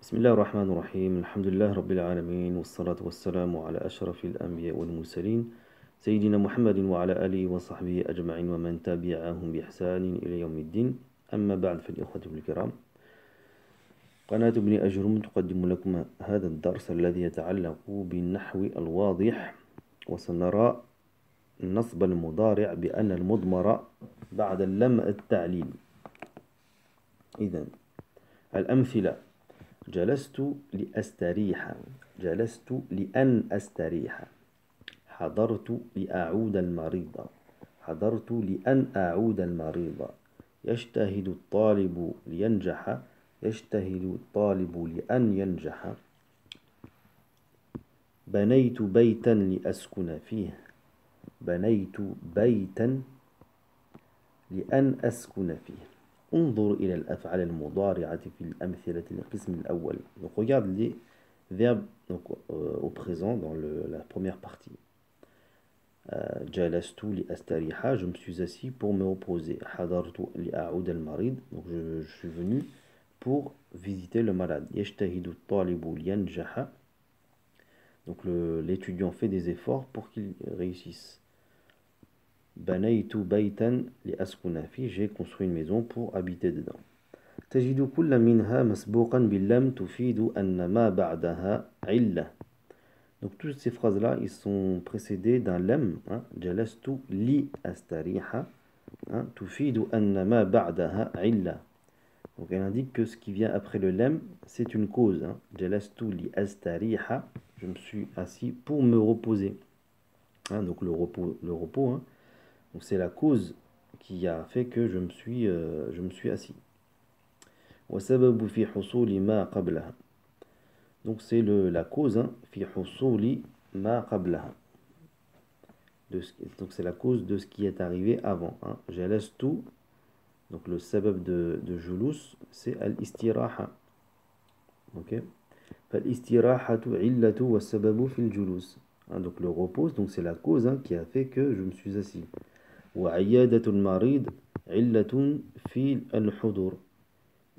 بسم الله الرحمن الرحيم الحمد لله رب العالمين والصلاة والسلام على أشرف الأنبياء والمرسلين سيدنا محمد وعلى آله وصحبه أجمعين ومن تبعهم بإحسان إلى يوم الدين أما بعد فالإخوة الكرام قناة ابن أجرم تقدم لكم هذا الدرس الذي يتعلق بالنحو الواضح وسنرى نصب المضارع بأن المضمر بعد اللم التعليل. إذن الأمثلة: جلست لأستريح، جلست لأن أستريح، حضرت لأعود المريض، حضرت لأن أعود المريض، يجتهد الطالب لينجح، يجتهد الطالب لأن ينجح، بنيت بيتا لأسكن فيه، بنيت بيتا لأن أسكن فيه. انظر إلى الأفعال المضارعة في الأمثلة القسم الأول. Donc regarde les verbes au présent dans la première partie. جلست لأستريح, je me suis assis pour me reposer. حضرت لأعود المريض, donc je suis venu pour visiter le malade. يجتهد الطالب لينجح, donc l'étudiant fait des efforts pour qu'il réussisse. بنيت بيتا لأسكن فيه, j'ai construit une maison pour habiter dedans. تجد كل منها مسبوقا باللم تفيد أن ما بعدها علة. Donc toutes ces phrases-là, ils sont précédés d'un lam. جلست لأستريح تفيد أن ما بعدها علة. Donc elle indique que ce qui vient après le lam, c'est une cause. جلست لأستريح, je me suis assis pour me reposer. Donc le repos. Donc c'est la cause qui a fait que je me suis assis. وسبب في حصول ما قبلها. Donc c'est la cause في حصول ما قبلها. Donc c'est la cause de ce qui est arrivé avant. جلست, donc le sabab de julus, c'est al-istiraha. Ok. فالاستراحة علة والسبب في الجلوس. Donc le repos, donc c'est la cause qui a fait que je me suis assis. وعيادة المريض علة في الحضور.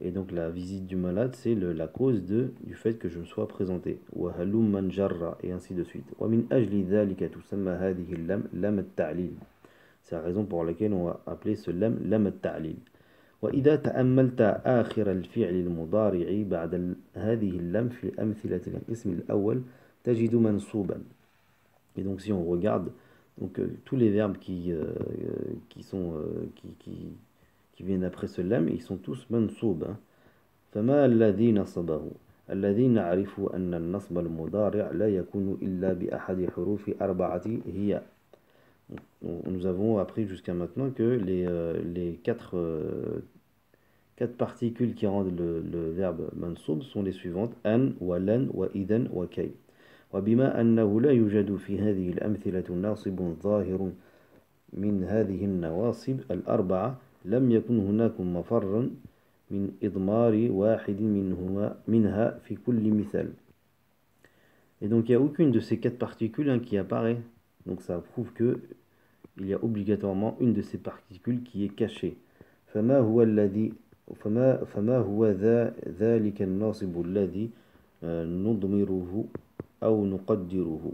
Et donc la visite du malade, c'est la cause du fait que je me sois présenté. وهلم جرى, et ainsi de suite. ومن أجل ذلك تسمى هذه اللام لام التعليل. C'est la raison pour laquelle on va appeler ce lam لام التعليل. وإذا تأملت آخر الفعل المضارع بعد هذه اللام في أمثلة القسم الأول تجد منصوبا. Et donc si on regarde donc, tous les verbes qui viennent après ce lam, ils sont tous منصوب. فما الذي نصبه؟ الذي نعرف أن النصب المضارع لا يكون إلا بأحد حروف أربعة هي. Nous avons appris jusqu'à maintenant que les quatre particules qui rendent le verbe منصوب sont les suivantes: أن ولن وإذن وكي. وبما أنه لا يوجد في هذه الأمثلة ناصب ظاهر من هذه النواصب الأربعة لم يكن هناك مفر من إضمار واحد منها في كل مثال. Et donc il n'y a aucune de ces quatre particules qui apparaît. Donc ça prouve que il y a obligatoirement une de ces particules qui est cachée. فما هو ذلك الناصب الذي نضمره أو نقدره.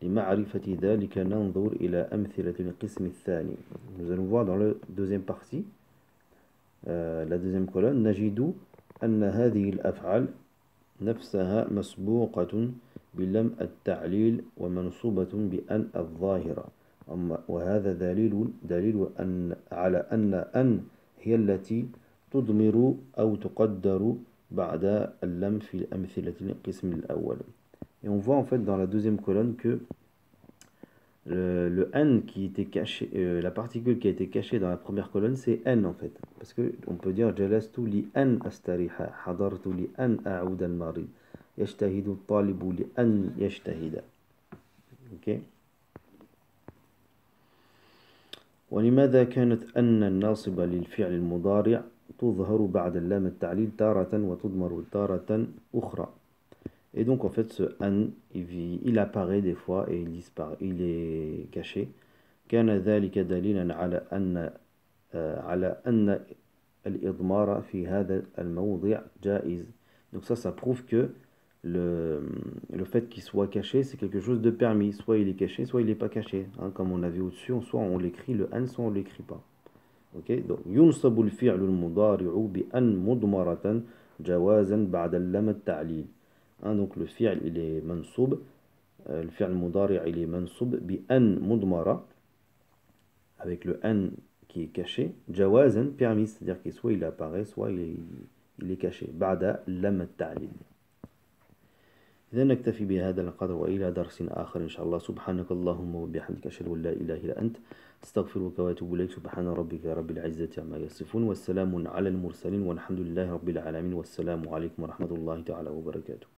لمعرفة ذلك ننظر إلى أمثلة القسم الثاني. Nous allons voir dans la deuxième partie, la deuxième colonne, نجد أن هذه الأفعال نفسها مسبوقة بلم التعليل ومنصوبة بأن الظاهرة. وهذا دليل على أن هي التي تضمر أو تقدر بعد اللم في الأمثلة القسم الأول. Et on voit en fait dans la deuxième colonne que le n qui était caché, la particule qui a été cachée dans la première colonne, c'est n en fait. Parce qu'on peut dire جلست لأن أستريح, حضرت لأن أعود المريض, يجتهد الطالب لأن يجتهد. Ok. ولماذا كانت أن الناصبة للفعل المضارع تظهر بعد اللام التعليل تارة وتضمر تارة أخرى. Et donc en fait ce an, il apparaît des fois et il disparaît, il est caché. كان ذلك دليلا على أن الإضمار في هذا الموضع جائز. Donc ça prouve que le fait qu'il soit caché, c'est quelque chose de permis. Soit il est caché, soit il n'est pas caché. Hein, comme on a vu au-dessus, soit on l'écrit le an, soit on ne l'écrit pas. Ok, donc ينصب الفعل المضارع بأن مضمرة جوازا بعد اللام التعليل. Hein, donc le fi'l il est mansoub, le fi'l mudari' il est mansoub بأن مضمرة, avec le an qui est caché, جوازا permis, c'est-à-dire que soit il apparaît, soit il est caché. بعد اللام التعليل. إذا نكتفي بهذا القدر وإلى درس آخر إن شاء الله. سبحانك اللهم وبحمدك أشهد أن لا إله إلا أنت أستغفرك وأتوب إليك. سبحان ربك رب العزة عما يصفون والسلام على المرسلين والحمد لله رب العالمين والسلام عليكم ورحمة الله تعالى وبركاته.